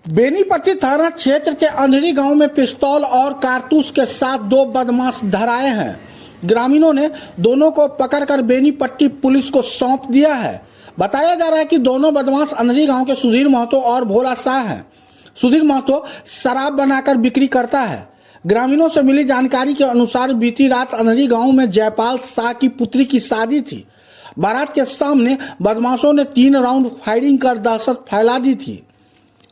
बेनीपट्टी थाना क्षेत्र के अंधेरी गांव में पिस्तौल और कारतूस के साथ दो बदमाश धराए हैं। ग्रामीणों ने दोनों को पकड़कर बेनीपट्टी पुलिस को सौंप दिया है। बताया जा रहा है कि दोनों बदमाश अंधेरी गांव के सुधीर महतो और भोला शाह हैं। सुधीर महतो शराब बनाकर बिक्री करता है। ग्रामीणों से मिली जानकारी के अनुसार बीती रात अंधेरी गांव में जयपाल शाह की पुत्री की शादी थी। बारात के सामने बदमाशों ने 3 राउंड फायरिंग कर दहशत फैला दी थी।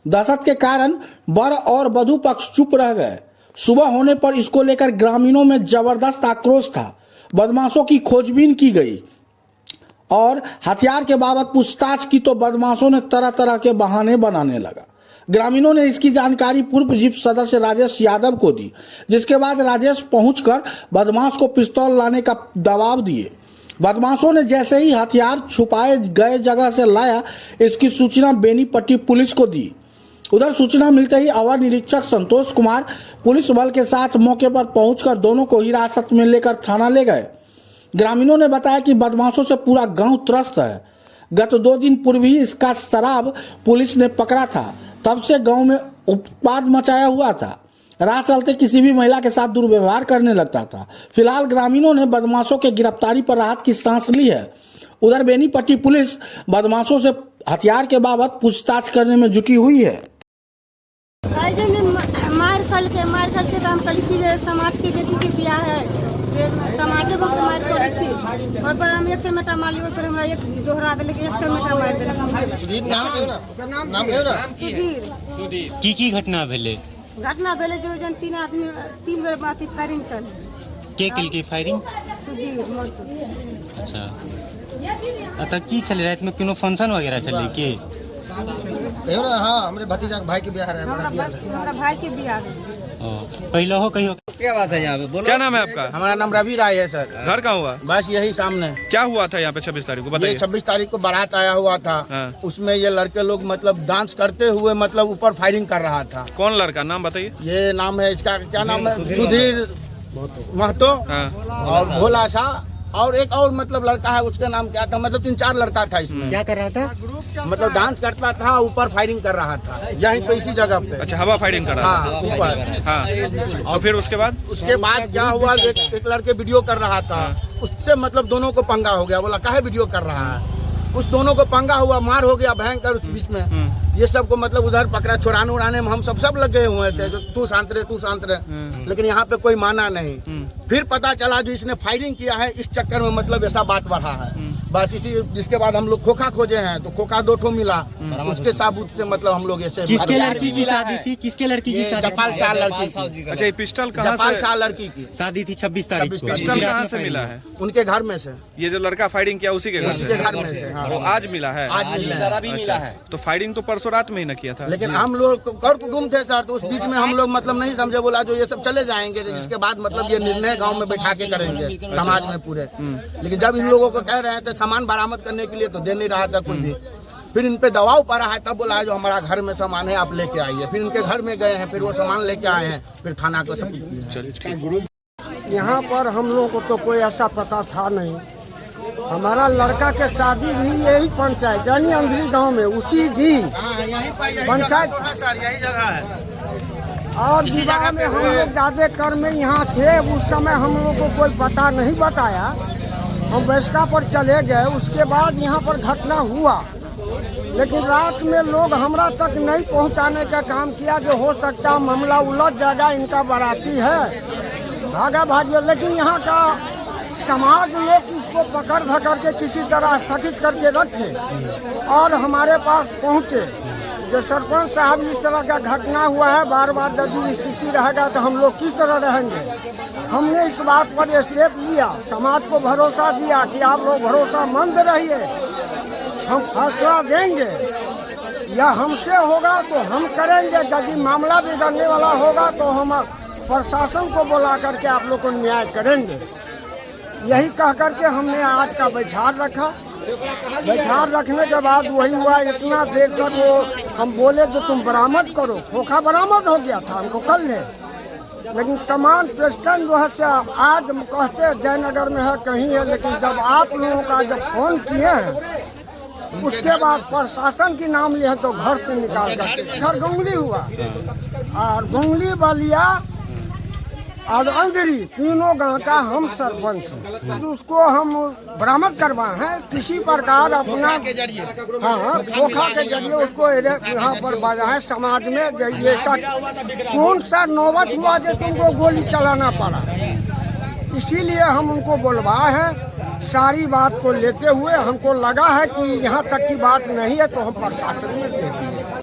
दहशत के कारण वर और वधू पक्ष चुप रह गए। सुबह होने पर इसको लेकर ग्रामीणों में जबरदस्त आक्रोश था। बदमाशों की खोजबीन की गई और हथियार के बाबत पूछताछ की तो बदमाशों ने तरह तरह के बहाने बनाने लगा। ग्रामीणों ने इसकी जानकारी पूर्व जिप सदस्य राजेश यादव को दी, जिसके बाद राजेश पहुंचकर बदमाश को पिस्तौल लाने का दबाव दिए। बदमाशों ने जैसे ही हथियार छुपाए गए जगह से लाया, इसकी सूचना बेनीपट्टी पुलिस को दी। उधर सूचना मिलते ही अवर निरीक्षक संतोष कुमार पुलिस बल के साथ मौके पर पहुंचकर दोनों को हिरासत में लेकर थाना ले गए। ग्रामीणों ने बताया कि बदमाशों से पूरा गांव त्रस्त है। गत 2 दिन पूर्व ही इसका शराब पुलिस ने पकड़ा था। तब से गांव में उत्पात मचाया हुआ था। राह चलते किसी भी महिला के साथ दुर्व्यवहार करने लगता था। फिलहाल ग्रामीणों ने बदमाशों के गिरफ्तारी पर राहत की सांस ली है। उधर बेनीपट्टी पुलिस बदमाशों से हथियार के बाबत पूछताछ करने में जुटी हुई है। मार करके तो हम कल की समाज की बेटी के ब्याह है, समाज बहुत मार करे छी और पर हम एक चमेटा मार लियो, फिर हमरा एक दोहरा देले के एक चमेटा मार देले। सुधीर नाम है ना? सुधीर की घटना भेले? घटना भेले जो जन 3 आदमी 3 बेर बाती फायरिंग चल के कल के फायरिंग सुधीर महतो। अच्छा की चले रात में कोनो फंक्शन वगैरह चले के? हाँ, हमारे भतीजा भाई के ब्याह है। हमारा भाई के ब्याह है। पहले हो कहीं क्या बात है यहाँ पे? बोलो। क्या नाम है आपका? हमारा नाम रवि राय है सर। घर कहाँ हुआ? बस यही सामने। क्या हुआ था यहाँ पे 26 तारीख को बताइए। ये 26 तारीख को बारात आया हुआ था। हाँ। उसमें ये लड़के लोग मतलब डांस करते हुए मतलब ऊपर फायरिंग कर रहा था। कौन लड़का? नाम बताइए। ये नाम है इसका, क्या नाम है? सुधीर महतो। हाँ। और भोला शाह और एक और मतलब लड़का है, उसका नाम क्या था? मतलब 3-4 लड़का था इसमें। क्या कर रहा था? मतलब डांस करता था, ऊपर फायरिंग कर रहा था यहीं पे इसी जगह पे। अच्छा, हवा फायरिंग कर रहा था। हाँ, ऊपर। हाँ। और फिर उसके बाद क्या हुआ? एक लड़के वीडियो कर रहा था, उससे मतलब दोनों को पंगा हो गया। बोला काहे वीडियो कर रहा है? उस दोनों को पंगा हुआ, मार हो गया भयंकर उस बीच में। ये सबको मतलब उधर पकड़ा, छुड़ाने उड़ाने में हम सब लगे हुए थे। जो तू शांत रहे। लेकिन यहाँ पे कोई माना नहीं। फिर पता चला जो इसने फायरिंग किया है, इस चक्कर में मतलब ऐसा बात बढ़ा है। बस इसी जिसके बाद हम लोग खोखा खोजे हैं तो खोखा 2 ठो मिला। उसके साबूत से मतलब हम लोग ऐसे। किसके लड़की की शादी थी? किसके लड़की की शादी? जयपाल शाह लड़की। अच्छा, ये पिस्टल कहाँ से? जयपाल शाह लड़की की शादी थी 26 तारीख को। पिस्टल कहाँ से मिला है? उनके घर में से। ये जो लड़का फायरिंग किया उसी के घर में से। हाँ। वो आज मिला है? आज मिला है। तो फायरिंग तो परसों रात में ही न किया था। लेकिन हम लोग कर कुटुम्ब थे सर, तो उस बीच में हम लोग मतलब नहीं समझे। बोला जो ये सब चले जाएंगे, जिसके बाद मतलब ये निर्णय गांव में बैठा के करेंगे समाज में पूरे। लेकिन जब इन लोगों को कह रहे थे सामान बरामद करने के लिए, तो दे नहीं रहा था कोई भी। फिर इन पे दबाव पड़ा है, तब बोला है जो हमारा घर में सामान है आप लेके आइए। फिर इनके घर में गए हैं, फिर वो सामान लेके आए हैं, फिर थाना को सब। यहाँ पर हम लोगों को तो कोई ऐसा पता था नहीं। हमारा लड़का के शादी भी यही पंचायत यानी अंधेरी गांव में उसी दिन पंचायत यही जगह है। और विवाह में हम लोग ज्यादा कर में यहाँ थे। उस समय हम लोगों को कोई पता नहीं बताया। हम वैसका पर चले गए। उसके बाद यहाँ पर घटना हुआ, लेकिन रात में लोग हमरा तक नहीं पहुँचाने का काम किया। जो हो सकता मामला उलझ जाएगा, इनका बाराती है भागा। लेकिन यहाँ का समाज लोग इसको पकड़ धकड़ के किसी तरह स्थगित करके रखे और हमारे पास पहुँचे। जो सरपंच साहब इस तरह का घटना हुआ है, बार बार यदि स्थिति रहेगा तो हम लोग किस तरह रहेंगे। हमने इस बात पर स्टेप लिया, समाज को भरोसा दिया कि आप लोग भरोसामंद रहिए, हम फैसला देंगे या हमसे होगा तो हम करेंगे। यदि मामला बिगड़ने वाला होगा तो हम प्रशासन को बुला करके आप लोग को न्याय करेंगे। यही कह करके हमने आज का बैठार रखा। बैठार रखने के बाद वही हुआ। इतना देर तक वो हम बोले तो तुम बरामद करो। खोखा बरामद हो गया था हमको कल है, लेकिन सामान प्रेसिडेंट जो है से आज कहते जयनगर में है कहीं है। लेकिन जब आप लोगों का जब फोन किए हैं उसके बाद प्रशासन की नाम लिया तो घर से निकाल कर घर गंगली हुआ और गंगली बलिया और अंधेरी तीनों गांव का हम सरपंच हैं। तो उसको हम बरामद करवाए हैं किसी प्रकार अपना हाँ धोखा के जरिए उसको यहाँ पर बाजा है समाज में जैसा कौन सा नौबत हुआ जो तुमको गोली चलाना पड़ा, इसीलिए हम उनको बुलवाए हैं। सारी बात को लेते हुए हमको लगा है कि यहाँ तक की बात नहीं है तो हम प्रशासन में दे दिए।